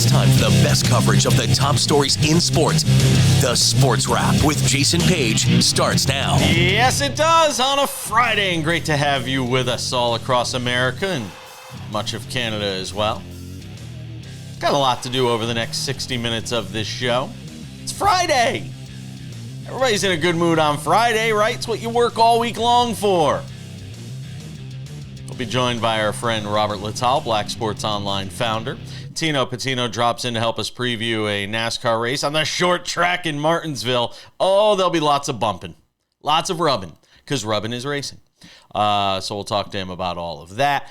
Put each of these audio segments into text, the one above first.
It's time for the best coverage of the top stories in sports. The Sports Wrap with Jason Page starts now. Yes, it does on a Friday, and great to have you with us all across America and much of Canada as well. Got a lot to do over the next 60 minutes of this show. It's Friday. Everybody's in a good mood on Friday, right? It's what you work all week long for. We'll be joined by our friend Robert Littal, Black Sports Online founder. Tino Pattigno drops in to help us preview a NASCAR race on the short track in Martinsville. Oh, there'll be lots of bumping, lots of rubbing, because rubbing is racing. So we'll talk to him about all of that.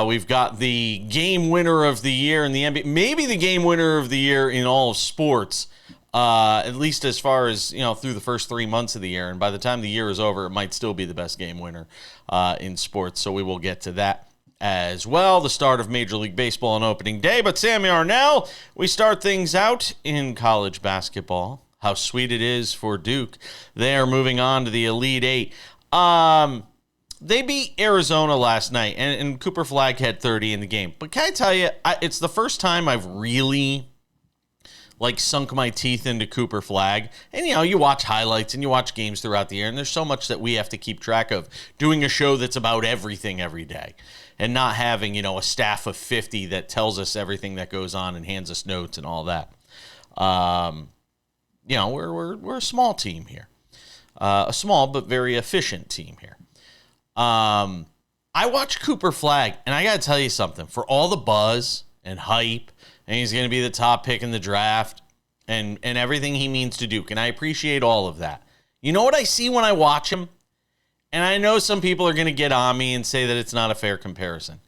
We've got the game winner of the year in the NBA, maybe the game winner of the year in all of sports, at least as far as, through the first 3 months of the year. And by the time the year is over, it might still be the best game winner in sports. So we will get to that as well. The start of Major League Baseball on opening day. But Sammy Arnell, we start things out in college basketball. How sweet it is for Duke. They are moving on to the Elite Eight. They beat Arizona last night, and Cooper Flagg had 30 in the game. But can I tell you, it's the first time I've really sunk my teeth into Cooper Flagg. And, you watch highlights and you watch games throughout the year, and there's so much that we have to keep track of. Doing a show that's about everything every day and not having, a staff of 50 that tells us everything that goes on and hands us notes and all that. We're a small team here. A small but very efficient team here. I watched Cooper Flagg, and I got to tell you something. For all the buzz and hype, and he's going to be the top pick in the draft, and everything he means to Duke, and I appreciate all of that. You know what I see when I watch him? And I know some people are going to get on me and say that it's not a fair comparison.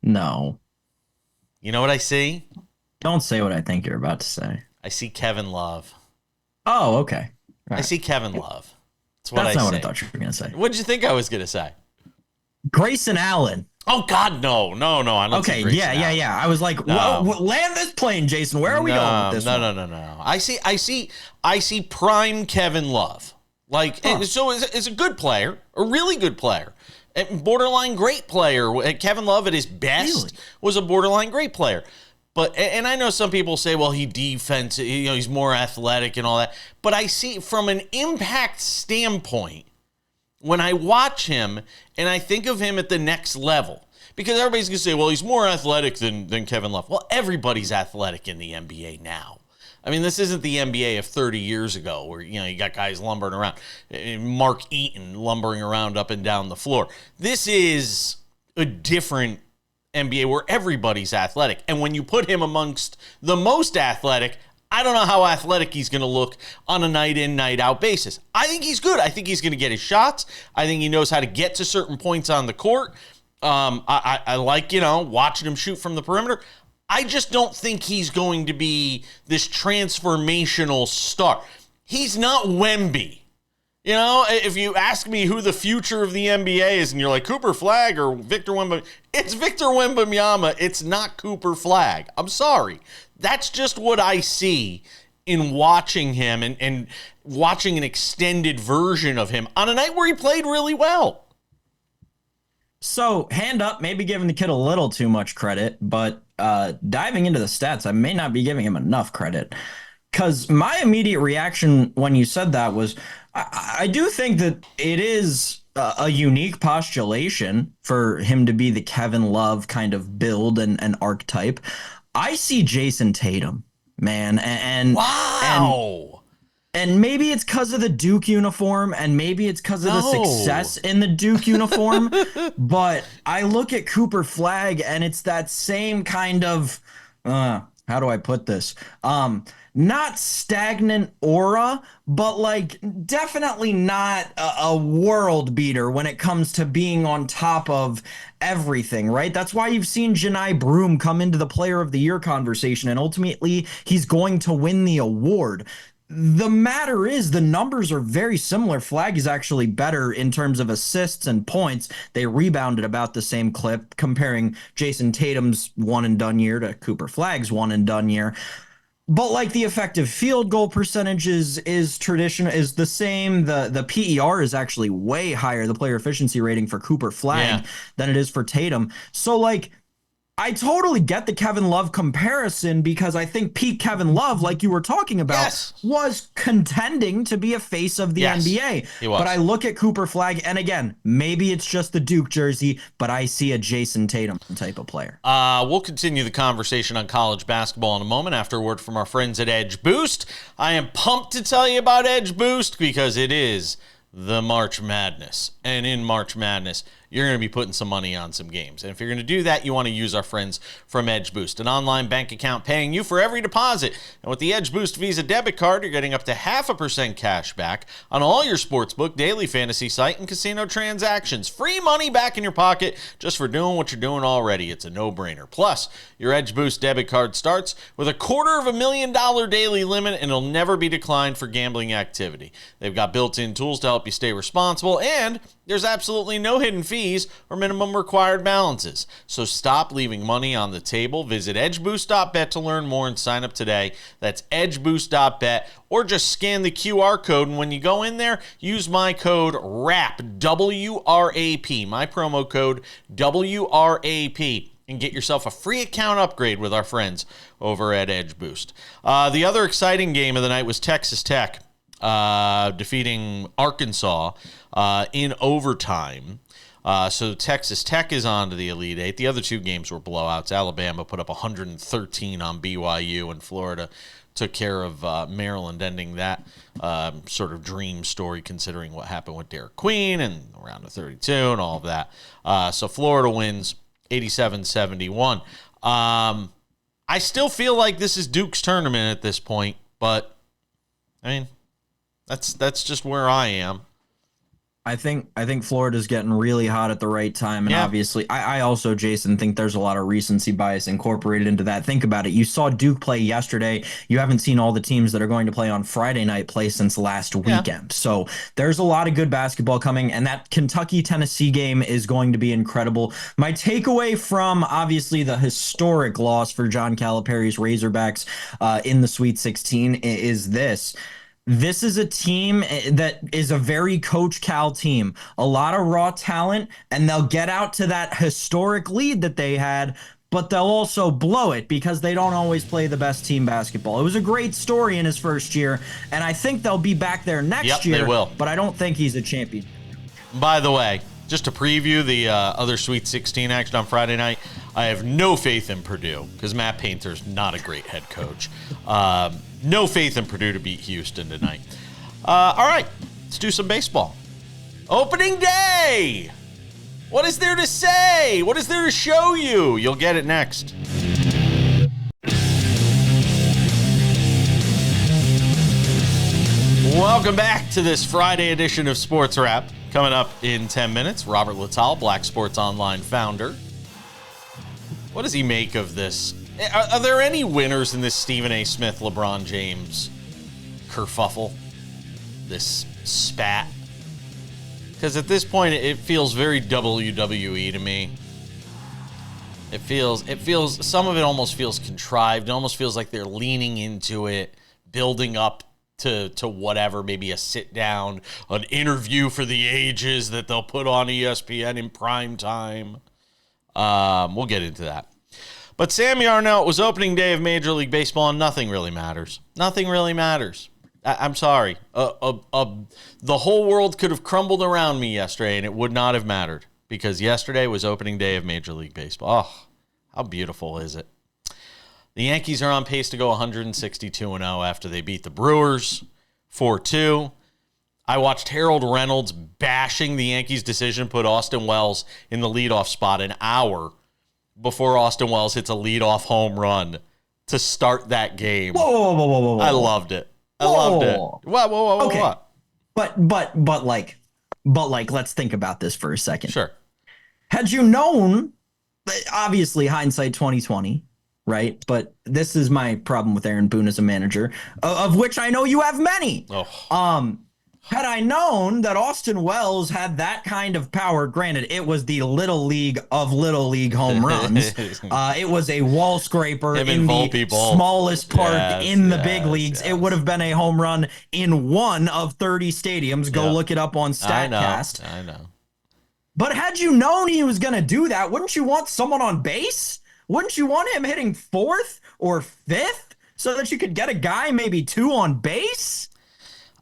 No. You know what I see? Don't say what I think you're about to say. I see Kevin Love. Oh, okay. Right. I see Kevin Love. That's not what I thought you were going to say. What did you think I was going to say? Grayson Allen. Oh, God, no. I don't see Grayson Allen. Yeah. I was like, no. Land this plane, Jason. Where are we going with this one? No. I see prime Kevin Love. So it's a good player, a really good player, a borderline great player. Kevin Love at his best was a borderline great player. And I know some people say, well, he's more athletic and all that. But I see from an impact standpoint, when I watch him and I think of him at the next level, because everybody's going to say, well, he's more athletic than Kevin Love. Well, everybody's athletic in the NBA now. I mean, this isn't the NBA of 30 years ago where, you got guys lumbering around. Mark Eaton lumbering around up and down the floor. This is a different NBA where everybody's athletic. And when you put him amongst the most athletic, I don't know how athletic he's going to look on a night-in, night-out basis. I think he's good. I think he's going to get his shots. I think he knows how to get to certain points on the court. I like, watching him shoot from the perimeter. I just don't think he's going to be this transformational star. He's not Wemby. If you ask me who the future of the NBA is, and you're like Cooper Flagg or Victor Wembanyama, it's Victor Wembanyama. It's not Cooper Flagg. I'm sorry. That's just what I see in watching him and watching an extended version of him on a night where he played really well. So, hand up, maybe giving the kid a little too much credit, but diving into the stats, I may not be giving him enough credit. Because my immediate reaction when you said that was, I do think that it is a unique postulation for him to be the Kevin Love kind of build and archetype. I see Jason Tatum, man. And wow. And maybe it's because of the Duke uniform, and maybe it's because of the success in the Duke uniform. But I look at Cooper Flagg, and it's that same kind of, how do I put this? Not stagnant aura, but definitely not a world beater when it comes to being on top of everything, right? That's why you've seen Janai Broom come into the Player of the Year conversation, and ultimately he's going to win the award. The matter is, the numbers are very similar. Flagg is actually better in terms of assists and points. They rebounded about the same clip, comparing Jason Tatum's one-and-done year to Cooper Flagg's one-and-done year. But the effective field goal percentage is the same. The PER is actually way higher, the player efficiency rating for Cooper Flagg than it is for Tatum. So I totally get the Kevin Love comparison because I think peak Kevin Love, like you were talking about, Yes. was contending to be a face of the Yes, NBA. he was. But I look at Cooper Flagg, and again, maybe it's just the Duke jersey, but I see a Jason Tatum type of player. We'll continue the conversation on college basketball in a moment after a word from our friends at Edge Boost. I am pumped to tell you about Edge Boost because it is the March Madness. And in March Madness, you're going to be putting some money on some games. And if you're going to do that, you want to use our friends from Edge Boost, an online bank account paying you for every deposit. And with the Edge Boost Visa debit card, you're getting up to 0.5% cash back on all your sportsbook, daily fantasy site, and casino transactions. Free money back in your pocket just for doing what you're doing already. It's a no-brainer. Plus, your Edge Boost debit card starts with a $250,000 daily limit, and it'll never be declined for gambling activity. They've got built-in tools to help you stay responsible, and there's absolutely no hidden fees or minimum required balances. So stop leaving money on the table. Visit edgeboost.bet to learn more and sign up today. That's edgeboost.bet, or just scan the QR code. And when you go in there, use my code WRAP, W-R-A-P, my promo code WRAP, and get yourself a free account upgrade with our friends over at Edge Boost. The other exciting game of the night was Texas Tech defeating Arkansas in overtime. So Texas Tech is on to the Elite Eight. The other two games were blowouts. Alabama put up 113 on BYU, and Florida took care of Maryland, ending that sort of dream story considering what happened with Derek Queen and around the 32 and all of that. So Florida wins 87-71. I still feel like this is Duke's tournament at this point, but I mean, that's just where I am. I think Florida's getting really hot at the right time. And obviously, I also, Jason, think there's a lot of recency bias incorporated into that. Think about it. You saw Duke play yesterday. You haven't seen all the teams that are going to play on Friday night play since last weekend. So there's a lot of good basketball coming. And that Kentucky-Tennessee game is going to be incredible. My takeaway from, obviously, the historic loss for John Calipari's Razorbacks in the Sweet 16 is this. This is a team that is a very Coach Cal team, a lot of raw talent, and they'll get out to that historic lead that they had, but they'll also blow it because they don't always play the best team basketball. It was a great story in his first year, and I think they'll be back there next year. They will. But I don't think he's a champion. By the way, just to preview the other Sweet 16 action on Friday night, I have no faith in Purdue because Matt Painter's not a great head coach. No faith in Purdue to beat Houston tonight. All right, let's do some baseball. Opening day! What is there to say? What is there to show you? You'll get it next. Welcome back to this Friday edition of Sports Wrap. Coming up in 10 minutes, Robert Littal, Black Sports Online founder. What does he make of this? Are there any winners in this Stephen A. Smith, LeBron James kerfuffle? This spat? Because at this point, it feels very WWE to me. It feels, some of it almost feels contrived. It almost feels like they're leaning into it, building up to whatever, maybe a sit down, an interview for the ages that they'll put on ESPN in prime time. We'll get into that. But Sam Yarnell, it was opening day of Major League Baseball, and nothing really matters. Nothing really matters. I'm sorry. The whole world could have crumbled around me yesterday, and it would not have mattered because yesterday was opening day of Major League Baseball. Oh, how beautiful is it? The Yankees are on pace to go 162-0 after they beat the Brewers 4-2. I watched Harold Reynolds bashing the Yankees' decision to put Austin Wells in the leadoff spot an hour before Austin Wells hits a leadoff home run to start that game. Whoa. I loved it. Loved it. Whoa, okay. what? But like, let's think about this for a second. Sure. Had you known, obviously hindsight 2020, right? But this is my problem with Aaron Boone as a manager, of which I know you have many. Oh. Had I known that Austin Wells had that kind of power, granted, it was the Little League of Little League home runs. It was a wall scraper in the smallest park in the big leagues. Yes. It would have been a home run in one of 30 stadiums. Go look it up on StatCast. I know. But had you known he was going to do that, wouldn't you want someone on base? Wouldn't you want him hitting fourth or fifth so that you could get a guy maybe 2 on base?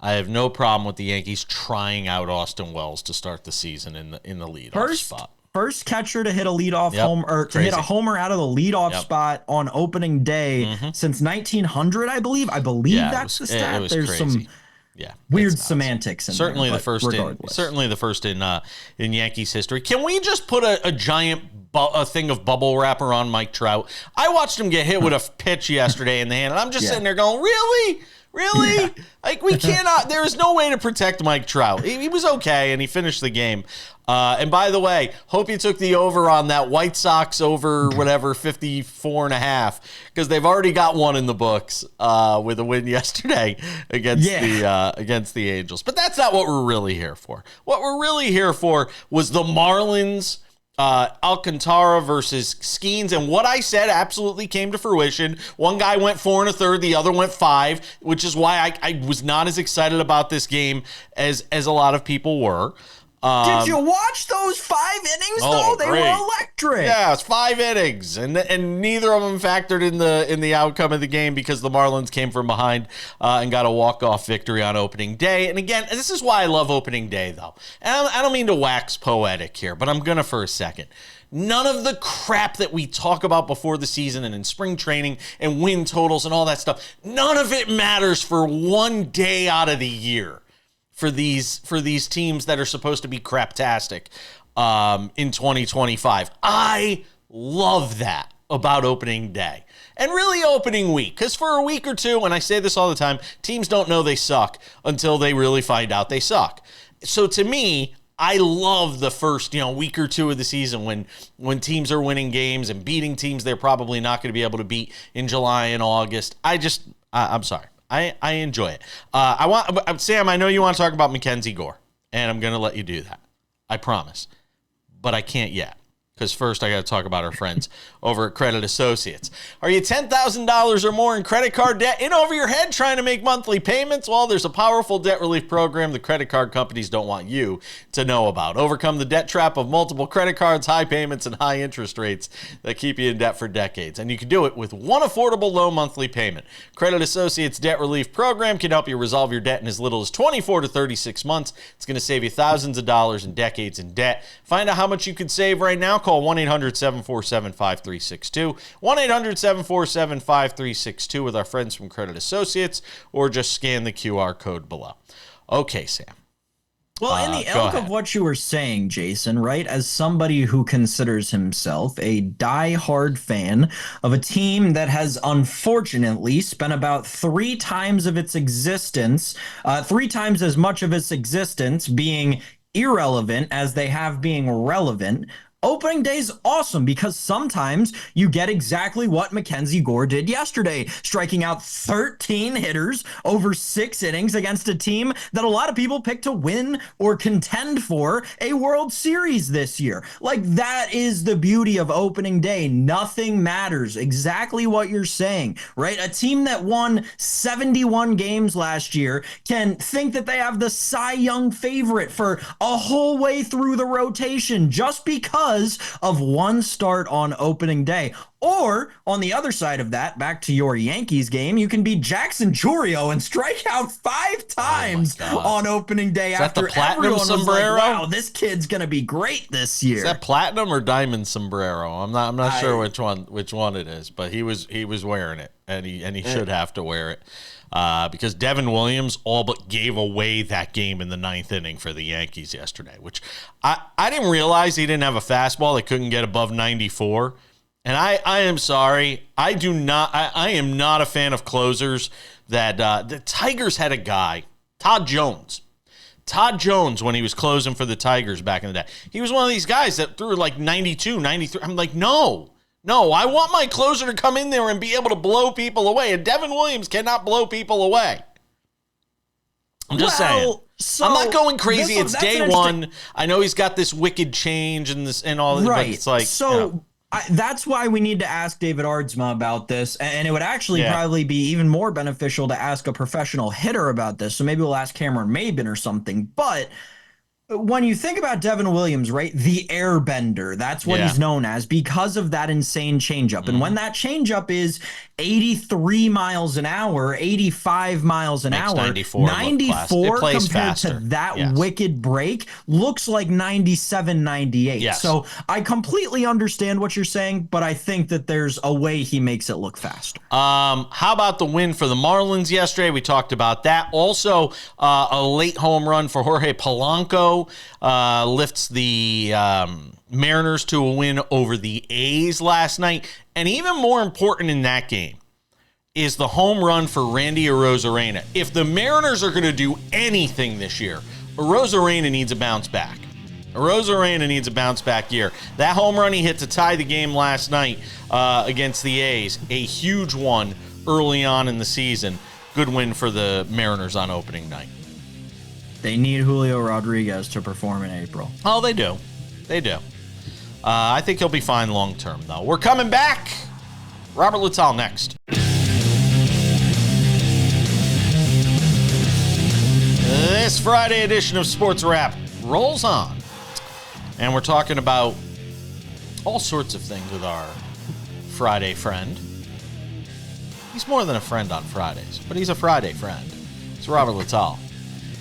I have no problem with the Yankees trying out Austin Wells to start the season in the leadoff spot. First catcher to hit a leadoff homer, or to hit a homer out of the leadoff spot on opening day since 1900, I believe. That's the stat. There's crazy. Some weird semantics in certainly there, the first in Yankees history. Can we just put a giant thing of bubble wrap around Mike Trout? I watched him get hit with a pitch yesterday in the hand, and I'm just sitting there going, really? Yeah. Like, we cannot, there is no way to protect Mike Trout. He was okay, and he finished the game. And by the way, hope you took the over on that White Sox over 54.5, because they've already got one in the books with a win yesterday against the Angels. But that's not what we're really here for. What we're really here for was the Marlins Alcantara versus Skeens, and what I said absolutely came to fruition. One guy went 4 1/3, the other went 5, which is why I was not as excited about this game as a lot of people were. Did you watch those 5 innings though? They were electric. Yeah, it's 5 innings, and neither of them factored in the outcome of the game because the Marlins came from behind and got a walk-off victory on opening day. And again, this is why I love opening day, though. And I don't mean to wax poetic here, but I'm gonna for a second. None of the crap that we talk about before the season and in spring training and win totals and all that stuff, none of it matters for one day out of the year. For these teams that are supposed to be craptastic in 2025. I love that about opening day and really opening week, because for a week or two, and I say this all the time, teams don't know they suck until they really find out they suck. So to me, I love the first week or two of the season when teams are winning games and beating teams they're probably not going to be able to beat in July and August. I'm sorry. I enjoy it. Sam, I know you want to talk about Mackenzie Gore, and I'm going to let you do that. I promise. But I can't yet, because first I got to talk about our friends over at Credit Associates. Are you $10,000 or more in credit card debt, in over your head trying to make monthly payments? Well, there's a powerful debt relief program the credit card companies don't want you to know about. Overcome the debt trap of multiple credit cards, high payments, and high interest rates that keep you in debt for decades. And you can do it with one affordable low monthly payment. Credit Associates Debt Relief Program can help you resolve your debt in as little as 24 to 36 months. It's going to save you thousands of dollars and decades in debt. Find out how much you could save right now. Call 1-800-747-5362. 1-800-747-5362 with our friends from Credit Associates, or just scan the QR code below. Okay, Sam. Well, in the ilk of what you were saying, Jason, right, as somebody who considers himself a die-hard fan of a team that has unfortunately spent about 3 times of its existence, 3 times as much of its existence being irrelevant as they have being relevant, opening day is awesome because sometimes you get exactly what Mackenzie Gore did yesterday, striking out 13 hitters over 6 innings against a team that a lot of people picked to win or contend for a World Series this year. Like, that is the beauty of opening day. Nothing matters. Exactly what you're saying, right? A team that won 71 games last year can think that they have the Cy Young favorite for a whole way through the rotation just because of one start on opening day. Or on the other side of that, back to your Yankees game, you can be Jackson Chourio and strike out 5 times on opening day after everyone was like, wow, this kid's gonna be great this year. Is that platinum or diamond sombrero? I'm not sure which one it is, but he was wearing it, and he should have to wear it. Because Devin Williams all but gave away that game in the 9th inning for the Yankees yesterday, which I didn't realize he didn't have a fastball that couldn't get above 94. And I am sorry. I am not a fan of closers that the Tigers had a guy, Todd Jones. Todd Jones, when he was closing for the Tigers back in the day, he was one of these guys that threw like 92, 93. I'm like, no, I want my closer to come in there and be able to blow people away. And Devin Williams cannot blow people away. I'm just saying. So I'm not going crazy. It's day one. I know he's got this wicked change and all that, right. But it's like, so that's why we need to ask David Aardsma about this. And it would actually probably be even more beneficial to ask a professional hitter about this. So maybe we'll ask Cameron Maben or something. But when you think about Devin Williams, right, the airbender, that's what he's known as because of that insane changeup. And when that changeup is 83 miles an hour, 85 miles an Makes hour, 94 compared faster. to that wicked break looks like 97, 98. Yes. So I completely understand what you're saying, but I think that there's a way he makes it look faster. How about the win for the Marlins yesterday? We talked about that. Also, a late home run for Jorge Polanco lifts the Mariners to a win over the A's last night. And even more important in that game is the home run for Randy Arozarena. If the Mariners are going to do anything this year, Arozarena needs a bounce back. Arozarena needs a bounce back year. That home run he hit to tie the game last night against the A's, a huge one early on in the season. Good win for the Mariners on opening night. They need Julio Rodriguez to perform in April. Oh, they do. They do. I think he'll be fine long term, though. We're coming back. Robert Littal next. This Friday edition of Sports Wrap rolls on. And we're talking about all sorts of things with our Friday friend. He's more than a friend on Fridays, but he's a Friday friend. It's Robert Littal.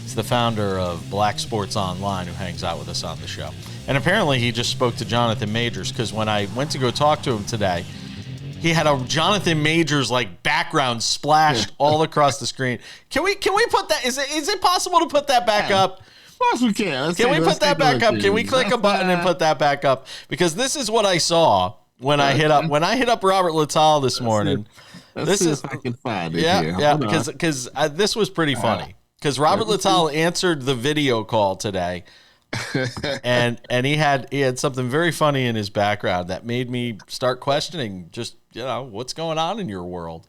He's the founder of Black Sports Online, who hangs out with us on the show. And apparently he just spoke to Jonathan Majors, because when I went to go talk to him today, he had a Jonathan Majors like background splashed all across the screen. Can we put that? Is it possible to put that back up? Of course we can. Can we put that back up? Can we click a button and put that back up? Because this is what I saw when I hit up Robert Littal this morning. Let's see if I can find it. Yeah, because this was pretty funny. Because Robert Littal answered the video call today, and he had something very funny in his background that made me start questioning just what's going on in your world.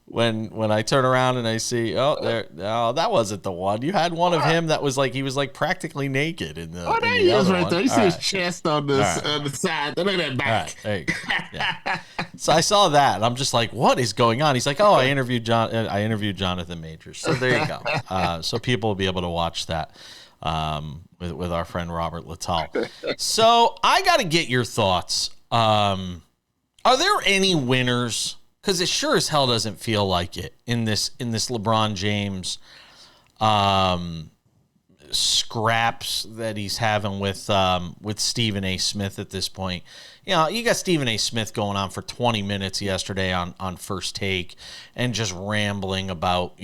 When I turn around and I see that wasn't the one. You had one of him that was like he was like practically naked in the. Oh, there he is right there. You see his chest on the side. Look at that back. There you go. Yeah. So I saw that, and I'm just like, what is going on? He's like, oh, I interviewed Jonathan Majors. So there you go. So people will be able to watch that with our friend Robert Littal. So I got to get your thoughts. Are there any winners? Because it sure as hell doesn't feel like it in this LeBron James scraps that he's having with Stephen A. Smith at this point. You got Stephen A. Smith going on for 20 minutes yesterday on First Take and just rambling about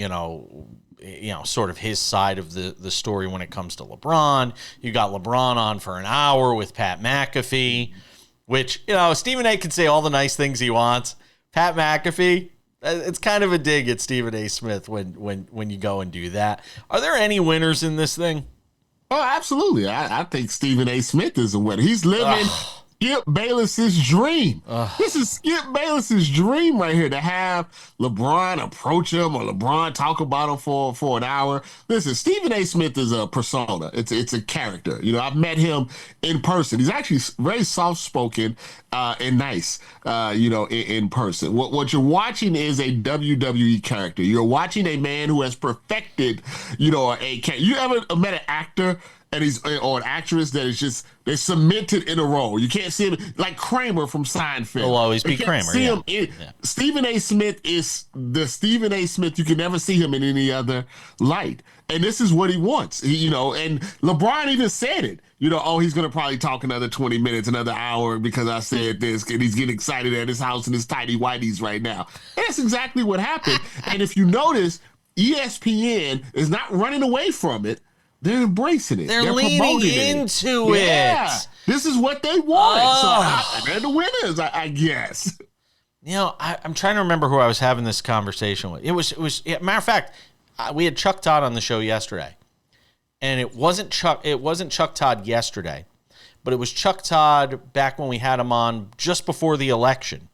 sort of his side of the story when it comes to LeBron. You got LeBron on for an hour with Pat McAfee, which Stephen A. can say all the nice things he wants. Pat McAfee, it's kind of a dig at Stephen A. Smith when you go and do that. Are there any winners in this thing? Oh, absolutely. I think Stephen A. Smith is a winner. He's living Skip Bayless's dream. This is Skip Bayless's dream right here, to have LeBron approach him or LeBron talk about him for an hour. Listen, Stephen A. Smith is a persona. It's a character. I've met him in person. He's actually very soft-spoken and nice, in person. What you're watching is a WWE character. You're watching a man who has perfected, a character. You ever met an actor or an actress that is just, they're cemented in a role? You can't see him, like Kramer from Seinfeld. He'll always be Kramer. Stephen A. Smith is the Stephen A. Smith. You can never see him in any other light. And this is what he wants, and LeBron even said it, he's going to probably talk another 20 minutes, another hour, because I said this, and he's getting excited at his house in his tidy whities right now. And that's exactly what happened. And if you notice, ESPN is not running away from it. They're embracing it. They're leaning into it. Yeah, this is what they want. So they're the winners, I guess. I'm trying to remember who I was having this conversation with. It was matter of fact, we had Chuck Todd on the show yesterday, and it wasn't Chuck Todd yesterday, but it was Chuck Todd back when we had him on just before the election,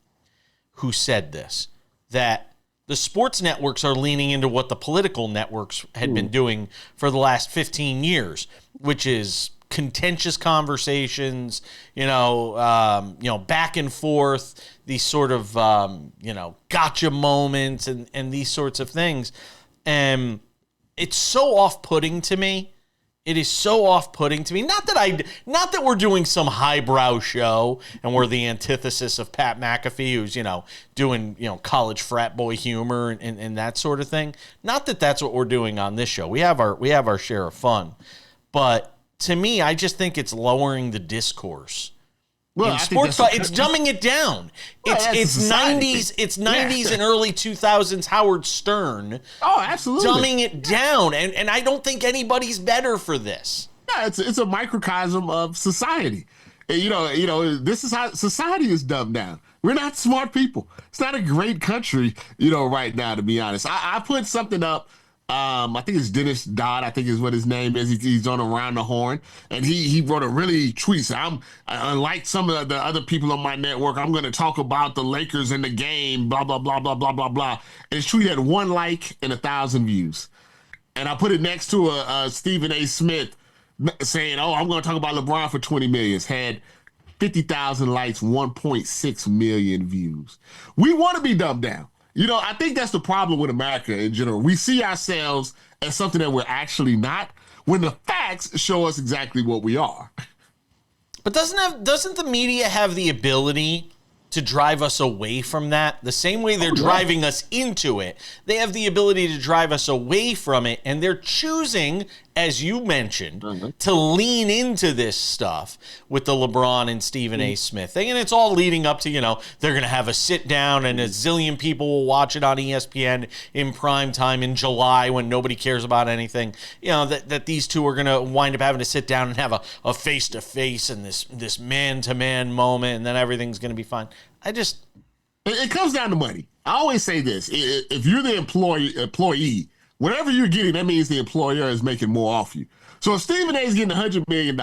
who said this, that the sports networks are leaning into what the political networks had been doing for the last 15 years, which is contentious conversations, back and forth, these sort of, gotcha moments and these sorts of things. And it's so off-putting to me It is so off-putting to me. Not that we're doing some highbrow show and we're the antithesis of Pat McAfee, who's, doing, college frat boy humor and that sort of thing. Not that that's what we're doing on this show. We have our share of fun. But to me, I just think it's lowering the discourse. Well, in sports talk, it's dumbing it down. Well, it's 90s and early 2000s Howard Stern. Oh, absolutely. Dumbing it down. And I don't think anybody's better for this. Yeah, it's a microcosm of society. And, this is how society is dumbed down. We're not smart people. It's not a great country, right now, to be honest. I put something up. I think it's Dennis Dodd, I think is what his name is. He's on Around the Horn, and he wrote a really tweet. So unlike some of the other people on my network, I'm going to talk about the Lakers in the game, blah, blah, blah, blah, blah, blah, blah. And his tweet had 1 like and 1,000 views. And I put it next to a Stephen A. Smith saying, I'm going to talk about LeBron for 20 million. Had 50,000 likes, 1.6 million views. We want to be dumbed down. I think that's the problem with America in general. We see ourselves as something that we're actually not, when the facts show us exactly what we are. But doesn't the media have the ability to drive us away from that? The same way they're driving us into it, they have the ability to drive us away from it, and they're choosing, as you mentioned, to lean into this stuff with the LeBron and Stephen A. Smith thing. And it's all leading up to, they're going to have a sit down and a zillion people will watch it on ESPN in prime time in July when nobody cares about anything. That these two are going to wind up having to sit down and have a face-to-face and this man-to-man moment, and then everything's going to be fine. It comes down to money. I always say this. If you're the employee, whatever you're getting, that means the employer is making more off you. So if Stephen A is getting $100 million,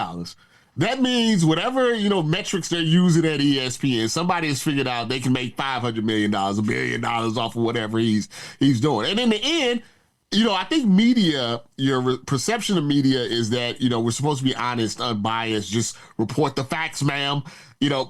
that means whatever, metrics they're using at ESPN, somebody has figured out they can make $500 million, $1 billion off of whatever he's doing. And in the end, I think media, your perception of media is that, we're supposed to be honest, unbiased, just report the facts, ma'am.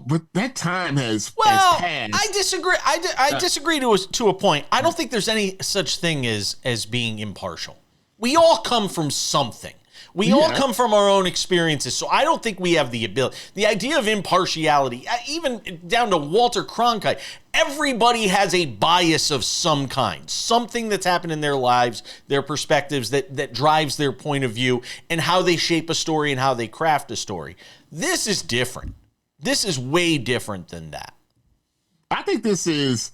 But that time has passed. I disagree. I disagree to a point. I don't think there's any such thing as being impartial. We all come from something. We all come from our own experiences, so I don't think we have the ability. The idea of impartiality, even down to Walter Cronkite, everybody has a bias of some kind, something that's happened in their lives, their perspectives that drives their point of view and how they shape a story and how they craft a story. This is different. This is way different than that. I think this is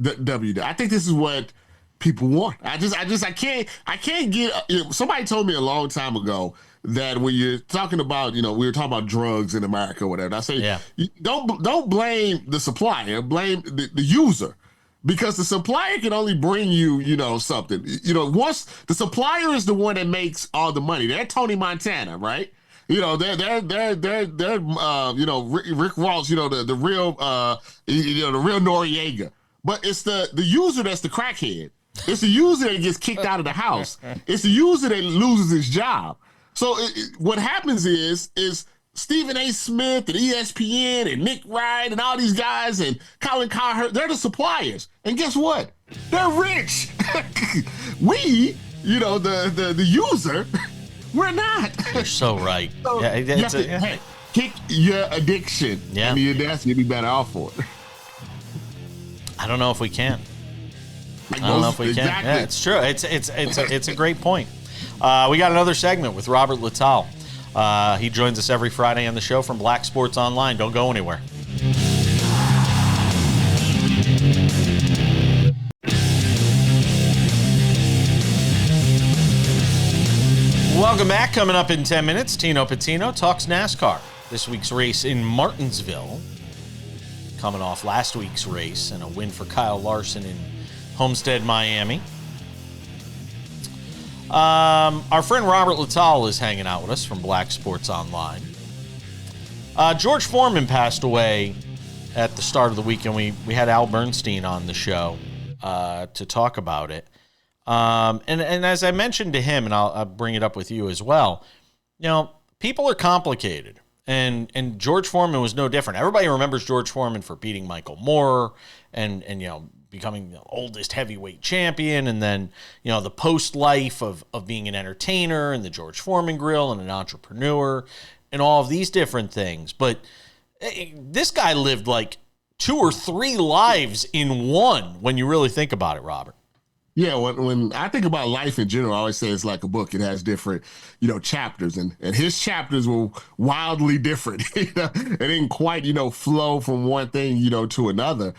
I think this is what people want. I can't get. Somebody told me a long time ago that when you're talking about, we were talking about drugs in America or whatever. I say, don't blame the supplier, blame the user, because the supplier can only bring you, something. Once the supplier is the one that makes all the money. They're Tony Montana, right? They're Rick Ross, the real Noriega. But it's the user that's the crackhead. It's the user that gets kicked out of the house. It's the user that loses his job. So what happens is Stephen A. Smith and ESPN and Nick Wright and all these guys and Colin Cowherd, they're the suppliers. And guess what? They're rich. We, the user, we're not. You're so right. So kick your addiction. Yeah. And you'll be better off for it. I don't know if we can. I don't know if we can. Yeah, it's true. It's a great point. We got another segment with Robert Littal. He joins us every Friday on the show from Black Sports Online. Don't go anywhere. Welcome back. Coming up in 10 minutes, Tino Pattigno talks NASCAR. This week's race in Martinsville, coming off last week's race and a win for Kyle Larson in Homestead, Miami. Our friend Robert Littal is hanging out with us from Black Sports Online. George Foreman passed away at the start of the week, and we had Al Bernstein on the show to talk about it. And as I mentioned to him, and I'll bring it up with you as well, people are complicated. And George Foreman was no different. Everybody remembers George Foreman for beating Michael Moore and becoming the oldest heavyweight champion, and then, the post life of being an entertainer and the George Foreman grill and an entrepreneur and all of these different things. But this guy lived like 2 or 3 lives in one when you really think about it, Robert. Yeah, when I think about life in general, I always say it's like a book. It has different, chapters, and his chapters were wildly different. It didn't quite, flow from one thing, to another.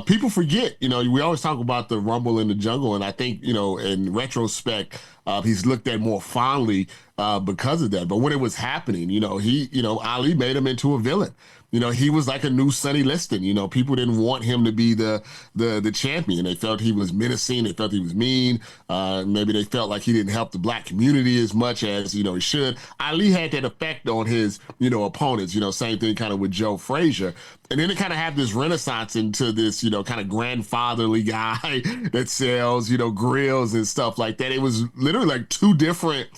People forget, we always talk about the Rumble in the Jungle, and I think, in retrospect, he's looked at more fondly because of that. But when it was happening, Ali made him into a villain. He was like a new Sonny Liston. People didn't want him to be the champion. They felt he was menacing. They felt he was mean. Maybe they felt like he didn't help the black community as much as, he should. Ali had that effect on his, opponents. Same thing kind of with Joe Frazier. And then it kind of had this renaissance into this, kind of grandfatherly guy that sells, grills and stuff like that. It was literally like 2 different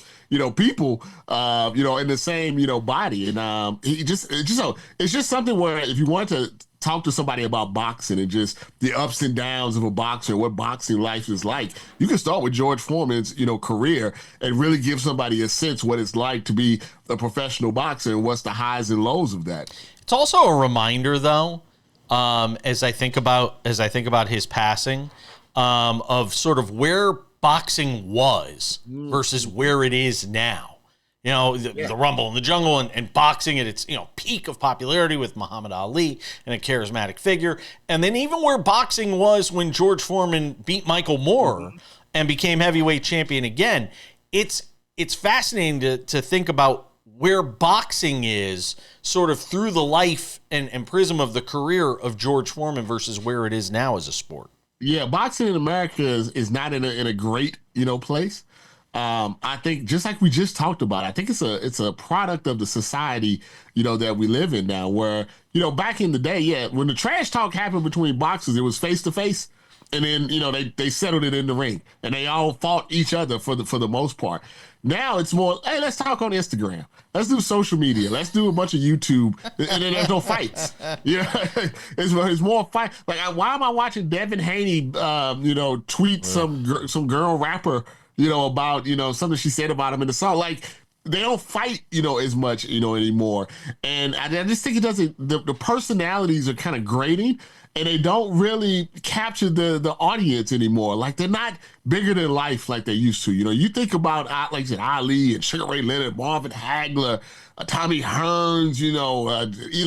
people, in the same, body. And it's just something where if you want to talk to somebody about boxing and just the ups and downs of a boxer, what boxing life is like, you can start with George Foreman's, career and really give somebody a sense what it's like to be a professional boxer and what's the highs and lows of that. It's also a reminder, though, as I think about his passing, of sort of where boxing was versus where it is now. The Rumble in the Jungle and boxing at its, peak of popularity with Muhammad Ali and a charismatic figure. And then even where boxing was when George Foreman beat Michael Moore and became heavyweight champion again. It's fascinating to think about where boxing is sort of through the life and prism of the career of George Foreman versus where it is now as a sport. Yeah, boxing in America is not in a great, place. I think just like we just talked about, I think it's a product of the society, that we live in now where, back in the day, when the trash talk happened between boxers, it was face to face. And then, they settled it in the ring and they all fought each other for the most part. Now it's more, hey, let's talk on Instagram. Let's do social media. Let's do a bunch of YouTube. And then there's no fights. It's more fight. Like, why am I watching Devin Haney, tweet some girl rapper, about, something she said about him in the song? Like, they don't fight, as much, anymore. And I just think it doesn't, the personalities are kind of grating. And they don't really capture the audience anymore. Like, they're not bigger than life like they used to. You think about, like I said, Ali and Sugar Ray Leonard, Marvin Hagler, Tommy Hearns,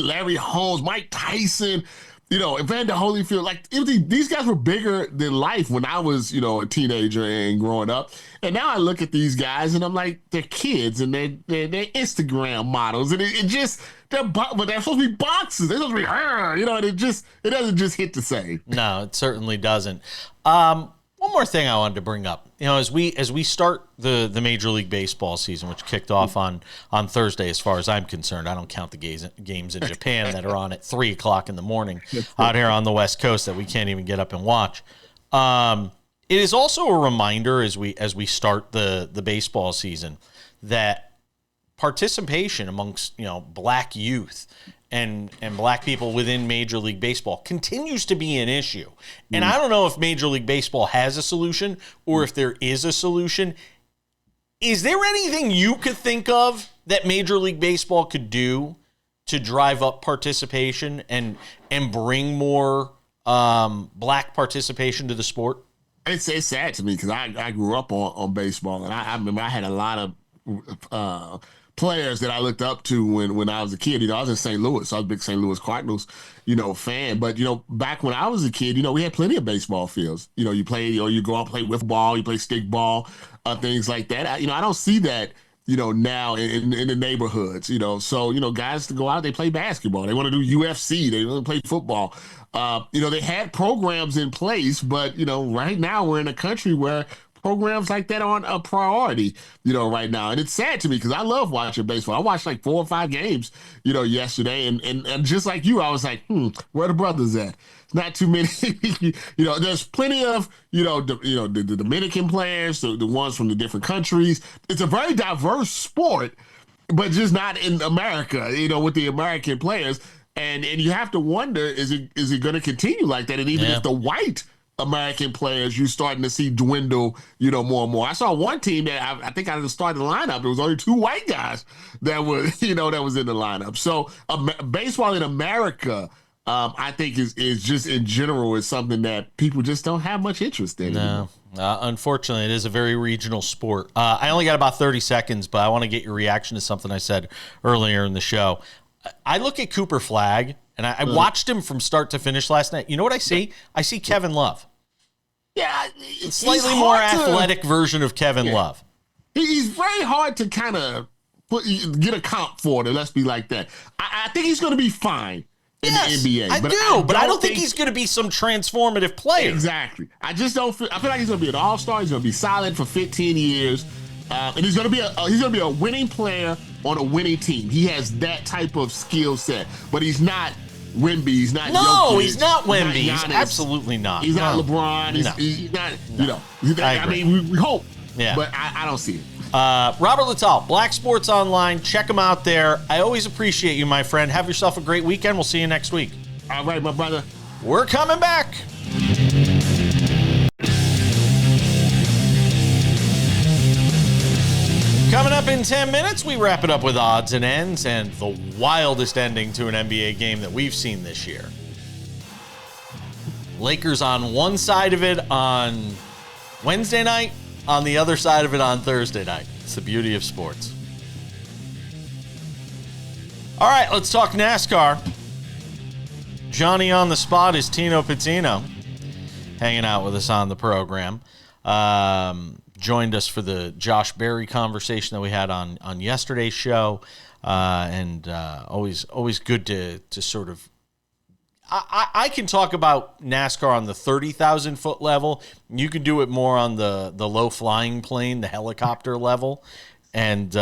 Larry Holmes, Mike Tyson, Evander Holyfield. Like, these guys were bigger than life when I was, a teenager and growing up. And now I look at these guys and I'm like, they're kids and they're Instagram models. And it just... but they're supposed to be boxers. They're supposed to be, and it doesn't just hit the same. No, it certainly doesn't. One more thing I wanted to bring up, as we start the Major League Baseball season, which kicked off on Thursday, as far as I'm concerned. I don't count the games in Japan that are on at 3:00 in the morning out here on the West Coast that we can't even get up and watch. It is also a reminder as we start the baseball season that participation amongst black youth and black people within Major League Baseball continues to be an issue. And I don't know if Major League Baseball has a solution or if there is a solution. Is there anything you could think of that Major League Baseball could do to drive up participation and bring more black participation to the sport? It's sad to me because I grew up on baseball, and I remember I had a lot of players that I looked up to when I was a kid. I was in St. Louis. So I was a big St. Louis Cardinals, fan. But, back when I was a kid, we had plenty of baseball fields. You play, or you go out and play with ball, you play stick ball, things like that. I don't see that, now in the neighborhoods, So, guys to go out, they play basketball. They want to do UFC. They want to play football. They had programs in place, but, right now we're in a country where programs like that aren't a priority, right now. And it's sad to me because I love watching baseball. I watched like 4 or 5 games, yesterday. And just like you, I was like, where the brothers at? Not too many, there's plenty of, the Dominican players, the ones from the different countries. It's a very diverse sport, but just not in America, with the American players. And you have to wonder, is it going to continue like that? And even if the white American players you're starting to see dwindle, more and more. I saw one team that I think I just started the lineup. There was only 2 white guys that was, that was in the lineup. So baseball in America, I think is just in general is something that people just don't have much interest in. No, unfortunately, it is a very regional sport. I only got about 30 seconds, but I want to get your reaction to something I said earlier in the show. I look at Cooper Flagg, and I watched him from start to finish last night. You know what I see? I see Kevin Love. Yeah, slightly more athletic version of Kevin Love. He's very hard to kind of get a comp for it. Let's be like that. I think he's going to be fine in the NBA. But I don't think he's going to be some transformative player. Exactly. I just don't feel. I feel like he's going to be an all-star. He's going to be solid for 15 years, and he's going to be a winning player on a winning team. He has that type of skill set, but he's not Wemby. He's not. No, he's not Wemby. He's absolutely not. He's not LeBron. He's not. I mean, we hope. Yeah. But I don't see it. Robert Littal, Black Sports Online. Check him out there. I always appreciate you, my friend. Have yourself a great weekend. We'll see you next week. All right, my brother. We're coming back. Coming up in 10 minutes, we wrap it up with odds and ends and the wildest ending to an NBA game that we've seen this year. Lakers on one side of it on Wednesday night, on the other side of it on Thursday night. It's the beauty of sports. All right, let's talk NASCAR. Johnny on the spot is Tino Pattigno, hanging out with us on the program. Joined us for the Josh Berry conversation that we had on yesterday's show, and always good to sort of. I can talk about NASCAR on the 30,000 foot level. You can do it more on the low flying plane, the helicopter level, and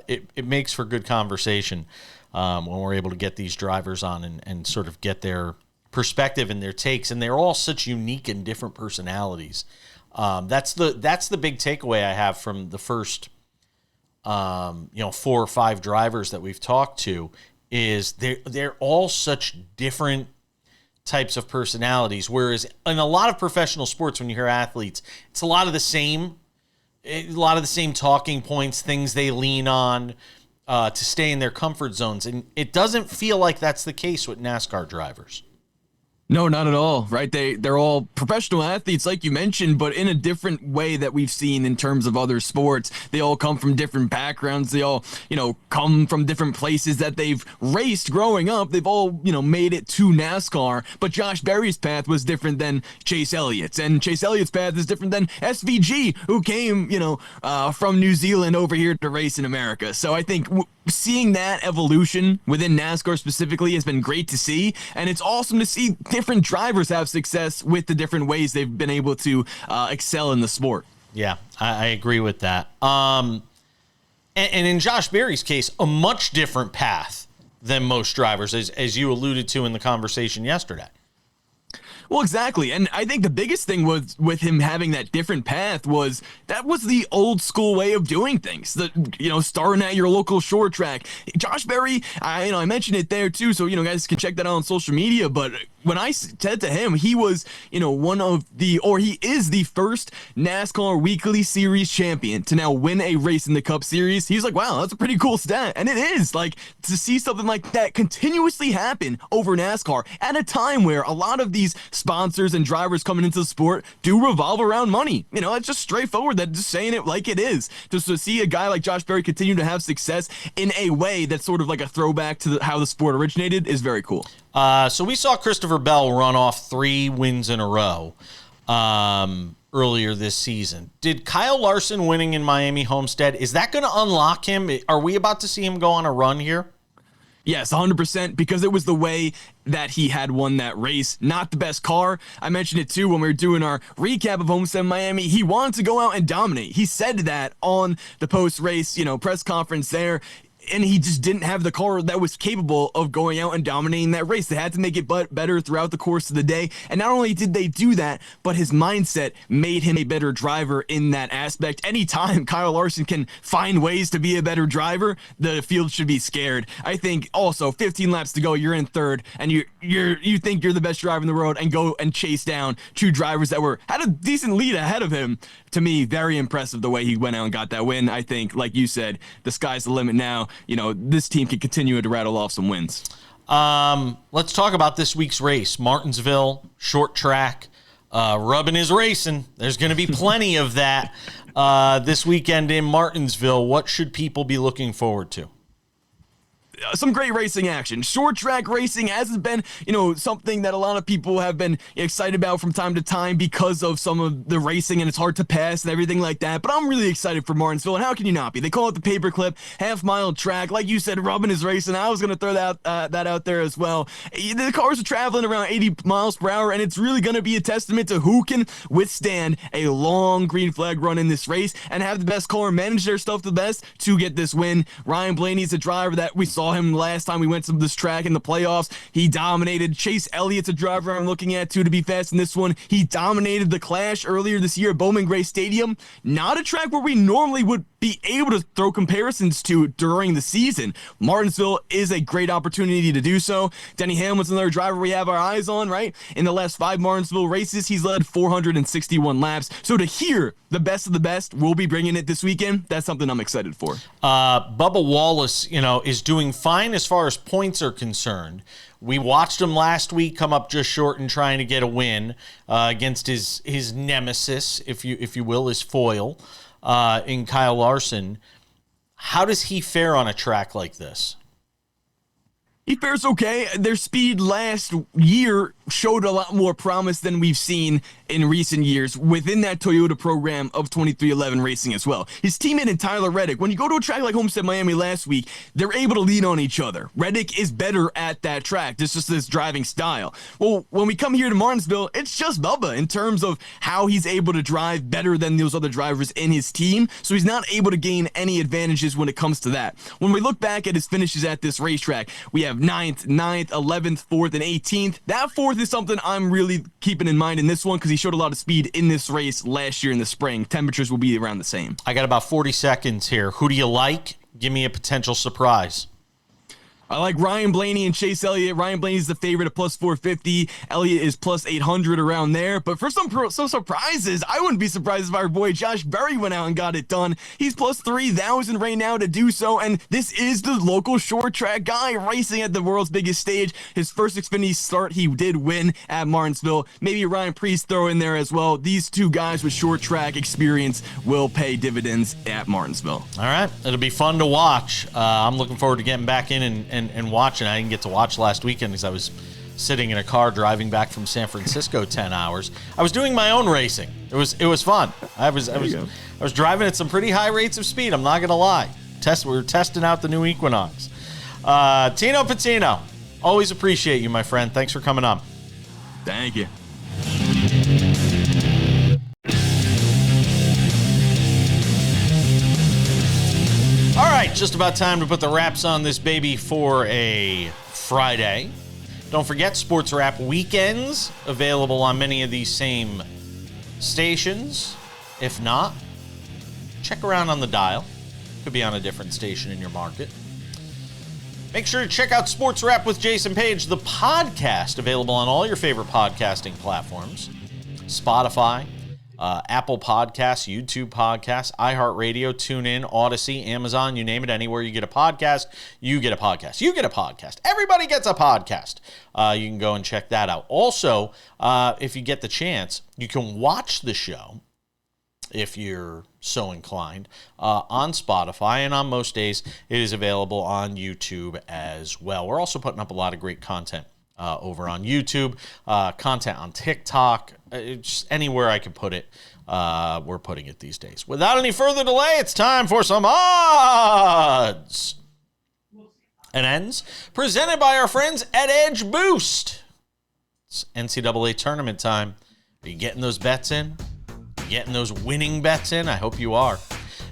it makes for good conversation when we're able to get these drivers on and sort of get their perspective and their takes, and they're all such unique and different personalities. That's the big takeaway I have from the first 4 or 5 drivers that we've talked to is they're all such different types of personalities, whereas in a lot of professional sports, when you hear athletes, it's a lot of the same talking points, things they lean on to stay in their comfort zones, and it doesn't feel like that's the case with NASCAR drivers. No, not at all, right? They're all professional athletes, like you mentioned, but in a different way that we've seen in terms of other sports. They all come from different backgrounds. They all, come from different places that they've raced growing up. They've all, made it to NASCAR. But Josh Berry's path was different than Chase Elliott's, and Chase Elliott's path is different than SVG, who came, from New Zealand over here to race in America. So I think seeing that evolution within NASCAR specifically has been great to see, and it's awesome to see different drivers have success with the different ways they've been able to excel in the sport. Yeah, I agree with that. And in Josh Berry's case, a much different path than most drivers, as you alluded to in the conversation yesterday. Well, exactly. And I think the biggest thing was with him having that different path was that was the old school way of doing things. Starting at your local short track. Josh Berry, I mentioned it there too, so guys can check that out on social media, but when I said to him, he was, he is the first NASCAR Weekly Series champion to now win a race in the Cup Series. He's like, wow, that's a pretty cool stat. And it is, like, to see something like that continuously happen over NASCAR at a time where a lot of these sponsors and drivers coming into the sport do revolve around money. It's just straightforward, that just saying it like it is. Just to see a guy like Josh Berry continue to have success in a way that's sort of like a throwback to how the sport originated is very cool. So we saw Christopher Bell run off 3 wins in a row earlier this season. Did Kyle Larson winning in Miami Homestead, is that going to unlock him? Are we about to see him go on a run here? Yes, 100%, because it was the way that he had won that race. Not the best car. I mentioned it too when we were doing our recap of Homestead Miami. He wanted to go out and dominate. He said that on the post-race, press conference there. and he just didn't have the car that was capable of going out and dominating that race. They had to make it better throughout the course of the day. And not only did they do that, but his mindset made him a better driver in that aspect. Anytime Kyle Larson can find ways to be a better driver, the field should be scared. I think also 15 laps to go, you're in third, and you think you're the best driver in the world, and go and chase down two drivers that had a decent lead ahead of him. To me, very impressive the way he went out and got that win. I think, like you said, the sky's the limit now. This team can continue to rattle off some wins. Let's talk about this week's race. Martinsville, short track. Rubbing is racing. There's going to be plenty of that this weekend in Martinsville. What should people be looking forward to? Some great racing action. Short track racing hasn't been, something that a lot of people have been excited about from time to time because of some of the racing, and it's hard to pass and everything like that. But I'm really excited for Martinsville, and how can you not be? They call it the paperclip, half-mile track. Like you said, rubbing is racing. I was going to throw that out there as well. The cars are traveling around 80 miles per hour, and it's really going to be a testament to who can withstand a long green flag run in this race and have the best car and manage their stuff the best to get this win. Ryan Blaney's a driver that we saw him last time we went to this track in the playoffs. He dominated. Chase Elliott's a driver I'm looking at too to be fast in this one. He dominated the Clash earlier this year at Bowman Gray Stadium. Not a track where we normally would be able to throw comparisons to during the season. Martinsville is a great opportunity to do so. Denny Hamlin's another driver we have our eyes on, right? In the last 5 Martinsville races, he's led 461 laps. So to hear the best of the best will be bringing it this weekend, that's something I'm excited for. Bubba Wallace, is doing fine as far as points are concerned. We watched him last week come up just short and trying to get a win against his nemesis, if you will, his foil in Kyle Larson. How does he fare on a track like this? He fares okay. Their speed last year showed a lot more promise than we've seen in recent years within that Toyota program of 2311 Racing as well. His teammate in Tyler Reddick, when you go to a track like Homestead Miami last week, they're able to lean on each other. Reddick is better at that track. It's just this driving style. Well, when we come here to Martinsville, it's just Bubba in terms of how he's able to drive better than those other drivers in his team. So he's not able to gain any advantages when it comes to that. When we look back at his finishes at this racetrack, we have 9th, 11th, 4th, and 18th. That 4th is something I'm really keeping in mind in this one because he showed a lot of speed in this race last year in the spring. Temperatures will be around the same. I got about 40 seconds here. Who do you like? Give me a potential surprise. I like Ryan Blaney and Chase Elliott. Ryan Blaney's the favorite at plus 450. Elliott is plus 800 around there. But for some surprises, I wouldn't be surprised if our boy Josh Berry went out and got it done. He's plus 3,000 right now to do so. And this is the local short track guy racing at the world's biggest stage. His first Xfinity start, he did win at Martinsville. Maybe Ryan Priest throw in there as well. These two guys with short track experience will pay dividends at Martinsville. All right. It'll be fun to watch. I'm looking forward to getting back in and watching. I didn't get to watch last weekend because I was sitting in a car driving back from San Francisco 10 hours. I was doing my own racing. It was fun. I was driving at some pretty high rates of speed. I'm not gonna lie. We were testing out the new Equinox. Tino Pattigno, always appreciate you, my friend. Thanks for coming on. Thank you. All right, just about time to put the wraps on this baby for a Friday. Don't forget, SportsWrap weekends available on many of these same stations. If not, check around on the dial. Could be on a different station in your market. Make sure to check out SportsWrap with Jason Page, the podcast, available on all your favorite podcasting platforms. Spotify, Apple Podcasts, YouTube Podcasts, iHeartRadio, TuneIn, Odyssey, Amazon, you name it. Anywhere you get a podcast, you get a podcast. You get a podcast. Everybody gets a podcast. You can go and check that out. Also, if you get the chance, you can watch the show, if you're so inclined, on Spotify, and on most days, it is available on YouTube as well. We're also putting up a lot of great content over on YouTube, content on TikTok, just anywhere I can put it, we're putting it these days. Without any further delay, it's time for some odds and ends presented by our friends at Edge Boost. It's NCAA tournament time. Are you getting those bets in? Getting those winning bets in? I hope you are.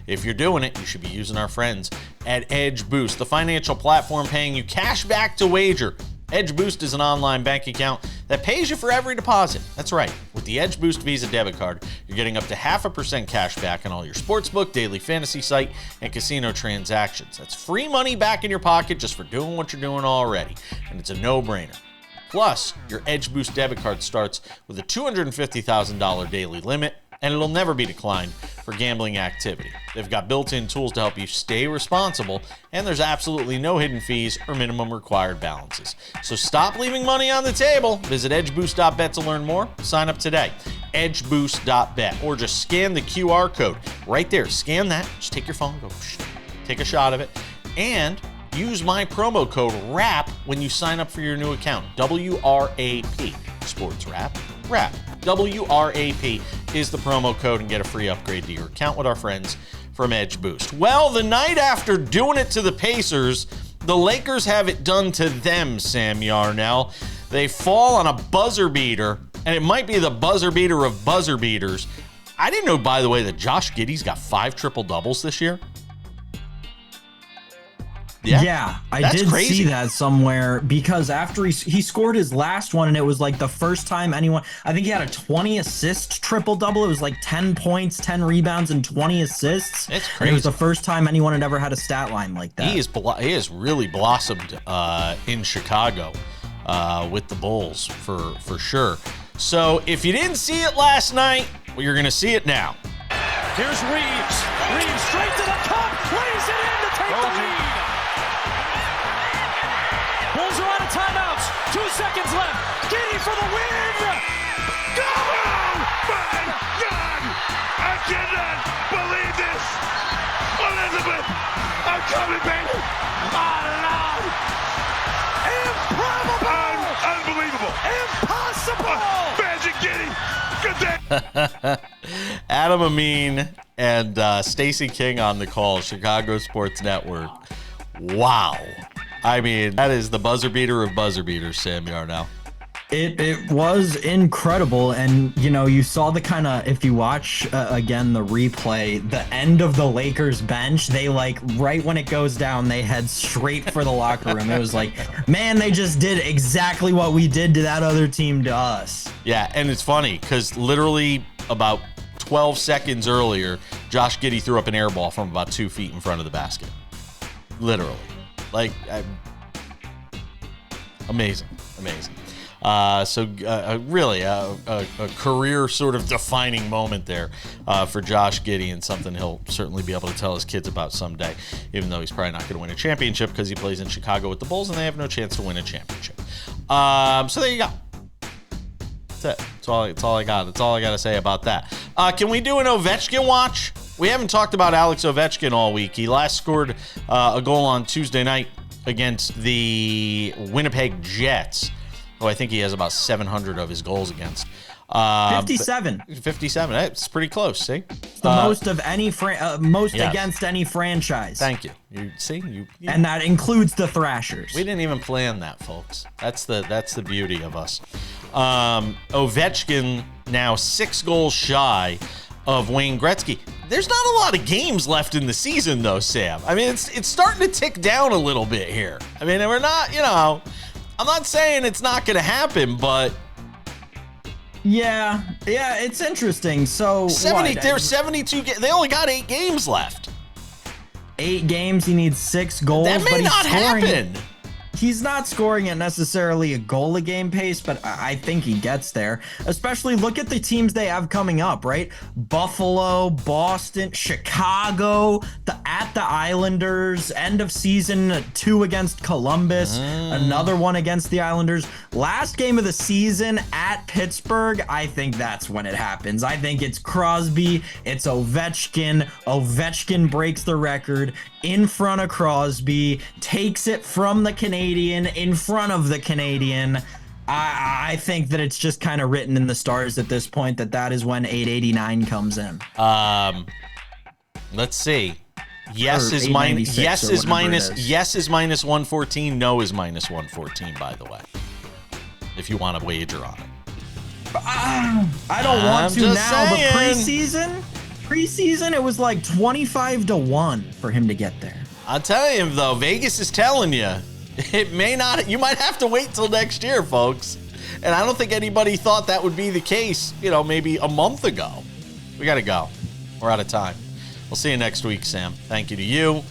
If you're doing it, you should be using our friends at Edge Boost, the financial platform paying you cash back to wager. Edge Boost is an online bank account that pays you for every deposit. That's right. With the Edge Boost Visa debit card, you're getting up to 0.5% cash back on all your sportsbook, daily fantasy site, and casino transactions. That's free money back in your pocket just for doing what you're doing already. And it's a no-brainer. Plus, your Edge Boost debit card starts with a $250,000 daily limit, and it'll never be declined for gambling activity. They've got built-in tools to help you stay responsible, and there's absolutely no hidden fees or minimum required balances. So stop leaving money on the table. Visit edgeboost.bet to learn more. Sign up today. edgeboost.bet, or just scan the QR code right there. Scan that. Just take your phone, go take a shot of it, and use my promo code WRAP when you sign up for your new account. WRAP. SportsWrap. WRAP. WRAP is the promo code, and get a free upgrade to your account with our friends from Edge Boost. Well, the night after doing it to the Pacers, the Lakers have it done to them, Sam Yarnell. They fall on a buzzer beater, and it might be the buzzer beater of buzzer beaters. I didn't know, by the way, that Josh Giddey's got 5 triple-doubles this year. Yeah, I did see that somewhere, because after he scored his last one, and it was like the first time anyone, I think he had a 20 assist triple double. It was like 10 points, 10 rebounds, and 20 assists. It's crazy. And it was the first time anyone had ever had a stat line like that. He has really blossomed in Chicago with the Bulls for sure. So if you didn't see it last night, well, you're going to see it now. Here's Reeves. Reeves straight to the cup, plays it in to take the lead. Bulls are out of timeouts. 2 seconds left. Giddey for the win. Go! Oh my God! I cannot believe this. Elizabeth, I'm coming, baby. Oh, Lord. Improbable! Unbelievable! Impossible! Magic Giddey. Good day. Adam Amin and Stacey King on the call, Chicago Sports Network. Wow. I mean, that is the buzzer beater of buzzer beaters, Sam Yarnell. It was incredible, and you saw the kind of, if you watch again the replay, the end of the Lakers bench, they right when it goes down, they head straight for the locker room. It was like, man, they just did exactly what we did to that other team to us. Yeah, and it's funny because literally about 12 seconds earlier, Josh Giddey threw up an air ball from about 2 feet in front of the basket. Literally. Amazing. Really a career sort of defining moment there for Josh Giddey, and something he'll certainly be able to tell his kids about someday, even though he's probably not going to win a championship because he plays in Chicago with the Bulls and they have no chance to win a championship. So there you go. That's it. That's all I got. That's all I got to say about that. Can we do an Ovechkin watch? We haven't talked about Alex Ovechkin all week. He last scored a goal on Tuesday night against the Winnipeg Jets, who I think he has about 700 of his goals against. 57. 57. It's pretty close, see? It's the most of any against any franchise. Thank you. You see? And that includes the Thrashers. We didn't even plan that, folks. That's the beauty of us. Ovechkin now 6 goals shy of Wayne Gretzky. There's not a lot of games left in the season, though, Sam. I mean, it's starting to tick down a little bit here. I mean, we're not, I'm not saying it's not going to happen, but yeah, it's interesting. So there's 72. They only got 8 games left. 8 games. He needs 6 goals. That may not happen. He's not scoring at necessarily a goal a game pace, but I think he gets there. Especially look at the teams they have coming up, right? Buffalo, Boston, Chicago, at the Islanders, end of season 2 against Columbus, another one against the Islanders. Last game of the season at Pittsburgh, I think that's when it happens. I think it's Crosby, it's Ovechkin. Ovechkin breaks the record in front of Crosby, takes it from the Canadian in front of the Canadian. I think that it's just kind of written in the stars at this point that is when 889 comes in. Let's see. Yes is minus 114. No is minus 114, by the way. If you want to wager on it. I don't want to now, but preseason, it was like 25-1 for him to get there. I'll tell you, though, Vegas is telling you, it may not, you might have to wait till next year, folks. And I don't think anybody thought that would be the case, maybe a month ago. We got to go. We're out of time. We'll see you next week, Sam. Thank you to you,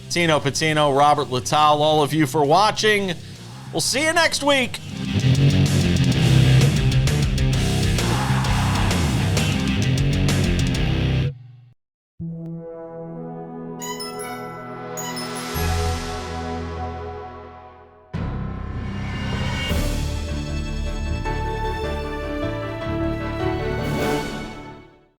Tino Pattigno, Robert Littal, all of you for watching. We'll see you next week.